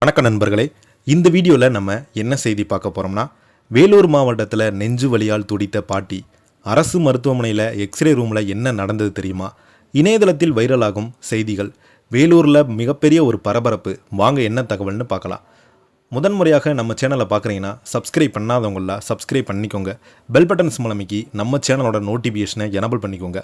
வணக்கம் நண்பர்களே, இந்த வீடியோவில் நம்ம என்ன செய்தி பார்க்க போகிறோம்னா, வேலூர் மாவட்டத்தில் நெஞ்சு வலியால் துடித்த பாட்டி அரசு மருத்துவமனையில் எக்ஸ்ரே ரூமில் என்ன நடந்தது தெரியுமா? இணையதளத்தில் வைரலாகும் செய்திகள். வேலூரில் மிகப்பெரிய ஒரு பரபரப்பு. வாங்க என்ன தகவல்னு பார்க்கலாம். முதன்முறையாக நம்ம சேனலை பார்க்குறீங்கன்னா சப்ஸ்கிரைப் பண்ணாதவங்கள சப்ஸ்கிரைப் பண்ணிக்கோங்க. பெல் பட்டன்ஸ் மூலமைக்கு நம்ம சேனலோட நோட்டிஃபிகேஷனை எனபிள் பண்ணிக்கோங்க.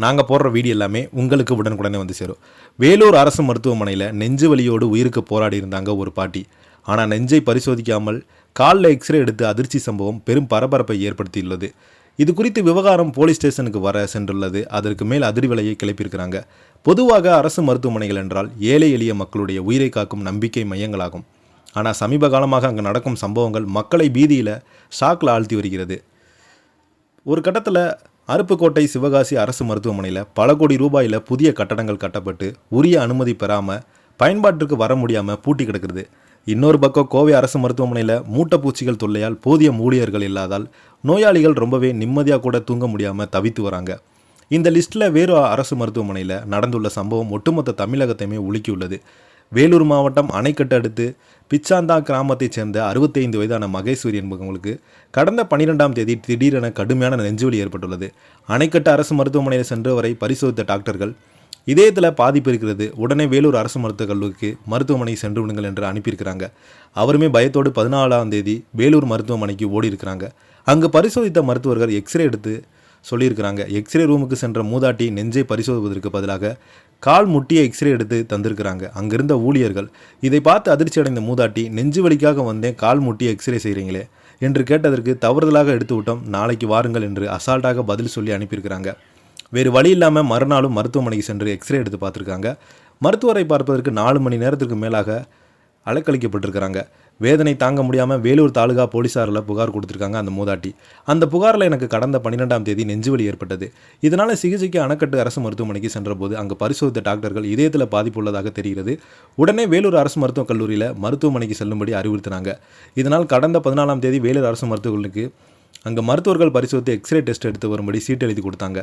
நாங்கள் போடுற வீடியோ எல்லாமே உங்களுக்கு உடனுக்குடனே வந்து சேரும். வேலூர் அரசு மருத்துவமனையில் நெஞ்சு வலியோடு உயிருக்கு போராடி இருந்தாங்க ஒரு பாட்டி. ஆனால் நெஞ்சை பரிசோதிக்காமல் காலில் எக்ஸ்ரே எடுத்து அதிர்ச்சி சம்பவம் பெரும் பரபரப்பை ஏற்படுத்தியுள்ளது. இது குறித்து விவகாரம் போலீஸ் ஸ்டேஷனுக்கு வர சென்றுள்ளது. அதற்கு மேல் அதிர்வலையை கிளப்பியிருக்கிறாங்க. பொதுவாக அரசு மருத்துவமனைகள் என்றால் ஏழை எளிய மக்களுடைய உயிரை காக்கும் நம்பிக்கை மையங்களாகும். ஆனால் சமீப காலமாக அங்கு நடக்கும் சம்பவங்கள் மக்களை பீதியில் ஷாக்கில் ஆழ்த்தி வருகிறது. ஒரு கட்டத்தில் அருப்புக்கோட்டை சிவகாசி அரசு மருத்துவமனையில் பல கோடி ரூபாயில் புதிய கட்டடங்கள் கட்டப்பட்டு உரிய அனுமதி பெறாமல் பயன்பாட்டிற்கு வர முடியாமல் பூட்டி கிடக்கிறது. இன்னொரு பக்கம் கோவை அரசு மருத்துவமனையில் மூட்டைப்பூச்சிகள் தொல்லையால் போதிய ஊழியர்கள் இல்லாதால் நோயாளிகள் ரொம்பவே நிம்மதியாக கூட தூங்க முடியாமல் தவித்து வராங்க. இந்த லிஸ்ட்டில் வேறு அரசு மருத்துவமனையில் நடந்துள்ள சம்பவம் ஒட்டுமொத்த தமிழகத்தையுமே உலுக்கியுள்ளது. வேலூர் மாவட்டம் அணைக்கட்டு அடுத்து பிச்சாந்தா கிராமத்தைச் சேர்ந்த 65 வயதான மகேஸ்வரி என்பவங்களுக்கு கடந்த 12ஆம் தேதி திடீரென கடுமையான நெஞ்சுவலி ஏற்பட்டுள்ளது. அணைக்கட்டு அரசு மருத்துவமனையில் சென்றவரை பரிசோதித்த டாக்டர்கள் இதயத்தில் பாதிப்பு இருக்கிறது, உடனே வேலூர் அரசு மருத்துவக் கல்லூரிக்கு மருத்துவமனை சென்று விடுங்கள் என்று அனுப்பியிருக்கிறாங்க. அவருமே பயத்தோடு 14ஆம் தேதி வேலூர் மருத்துவமனைக்கு ஓடி இருக்கிறாங்க. அங்கு பரிசோதித்த மருத்துவர்கள் எக்ஸ்ரே எடுத்து சொல்லியிருக்கிறாங்க. எக்ஸ்ரே ரூமுக்கு சென்ற மூதாட்டி நெஞ்சை பரிசோதிப்பதற்கு பதிலாக கால் முட்டியை எக்ஸ்ரே எடுத்து தந்திருக்கிறாங்க. அங்கிருந்த ஊழியர்கள் இதை பார்த்து அதிர்ச்சி அடைந்த மூதாட்டி, நெஞ்சு வலிக்காக வந்தேன், கால் முட்டியை எக்ஸ்ரே செய்கிறீங்களே என்று கேட்டதற்கு தவறுதலாக எடுத்து விட்டோம், நாளைக்கு வாருங்கள் என்று அசால்ட்டாக பதில் சொல்லி அனுப்பியிருக்கிறாங்க. வேறு வழி இல்லாமல் மறுநாளும் மருத்துவமனைக்கு சென்று எக்ஸ்ரே எடுத்து பார்த்துருக்காங்க. மருத்துவரை பார்ப்பதற்கு 4 மணி நேரத்திற்கு மேலாக அலைக்கழிக்கப்பட்டிருக்கிறாங்க. வேதனை தாங்க முடியாமல் வேலூர் தாலுகா போலீஸாரில் புகார் கொடுத்துருக்காங்க அந்த மூதாட்டி. அந்த புகாரில் எனக்கு கடந்த 12ஆம் தேதி நெஞ்சுவலி ஏற்பட்டது. இதனால் சிகிச்சைக்கு அணைக்கட்டு அரசு மருத்துவமனைக்கு சென்றபோது அங்கு பரிசோதித்த டாக்டர்கள் இதயத்தில் பாதிப்பு உள்ளதாக தெரிகிறது. உடனே வேலூர் அரசு மருத்துவக் கல்லூரியில் மருத்துவமனைக்கு செல்லும்படி அறிவுறுத்தினாங்க. இதனால் கடந்த 14ஆம் தேதி வேலூர் அரசு மருத்துவக் கல்லூரிக்கு அங்கே மருத்துவர்கள் பரிசோதித்து எக்ஸ்ரே டெஸ்ட் எடுத்து வரும்படி சீட் எழுதி கொடுத்தாங்க.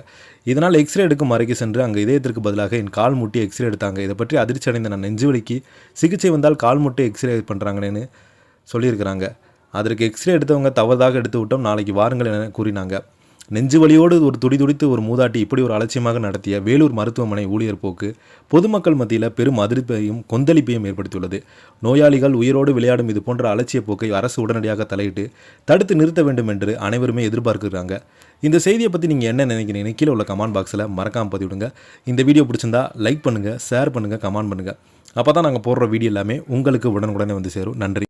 இதனால் எக்ஸ்ரே எடுக்கும் அறைக்கு சென்று அங்கே இதயத்திற்கு பதிலாக என் கால் முட்டி எக்ஸ்ரே எடுத்தாங்க. இதை பற்றி அதிர்ச்சி அடைந்த நான் நெஞ்சுவலிக்கு சிகிச்சை வந்தால் கால் முட்டை எக்ஸ்ரே பண்ணுறாங்கன்னு சொல்லியிருக்கிறாங்க. அதற்கு எக்ஸ்ரே எடுத்தவங்க தவறாக எடுத்து விட்டோம், நாளைக்கு வாருங்கள் என கூறினாங்க. நெஞ்சு வலியோடு ஒரு துடிதுடித்து ஒரு மூதாட்டி இப்படி ஒரு அலட்சியமாக நடத்திய வேலூர் மருத்துவமனை ஊழியர் போக்கு பொதுமக்கள் மத்தியில் பெரும் அதிர்ப்பையும் கொந்தளிப்பையும் ஏற்படுத்தியுள்ளது. நோயாளிகள் உயிரோடு விளையாடும் இது போன்ற அலட்சிய போக்கை அரசு உடனடியாக தலையிட்டு தடுத்து நிறுத்த வேண்டும் என்று அனைவருமே எதிர்பார்க்கிறாங்க. இந்த செய்தியை பற்றி நீங்கள் என்ன நினைக்கிறீங்க? கீழே உள்ள கமெண்ட் பாக்ஸில் மறக்காமல் பதிவிடுங்க. இந்த வீடியோ பிடிச்சிருந்தா லைக் பண்ணுங்கள், ஷேர் பண்ணுங்கள், கமெண்ட் பண்ணுங்கள். அப்போ தான் நாங்கள் போடுற வீடியோ எல்லாமே உங்களுக்கு உடனுக்குடனே வந்து சேரும். நன்றி.